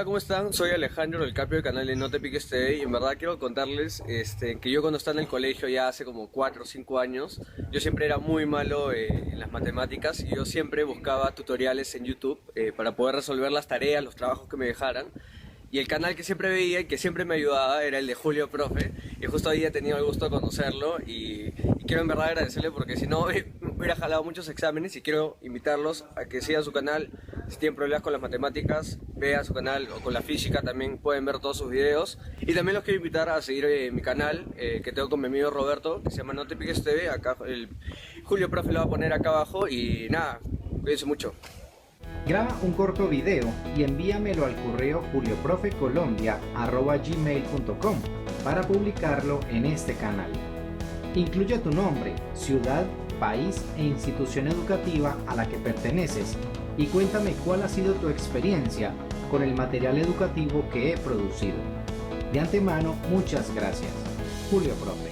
Hola, ¿cómo están? Soy Alejandro, el capio del canal de No Te Piques TV y en verdad quiero contarles que yo cuando estaba en el colegio ya hace como 4 o 5 años, yo siempre era muy malo en las matemáticas y yo siempre buscaba tutoriales en YouTube para poder resolver las tareas, los trabajos que me dejaran. Y el canal que siempre veía y que siempre me ayudaba era el de Julio Profe. Y justo ahí he tenido el gusto de conocerlo y quiero en verdad agradecerle porque si no me hubiera jalado muchos exámenes y quiero invitarlos a que sigan su canal. Si tienen problemas con las matemáticas, vean su canal o con la física también pueden ver todos sus videos. Y también los quiero invitar a seguir mi canal que tengo con mi amigo Roberto, que se llama No Te Piques TV. Acá el Julio Profe lo va a poner acá abajo y nada, cuídense mucho. Graba un corto video y envíamelo al correo julioprofecolombia@gmail.com para publicarlo en este canal. Incluye tu nombre, ciudad, país e institución educativa a la que perteneces y cuéntame cuál ha sido tu experiencia con el material educativo que he producido. De antemano, muchas gracias. Julio Profe.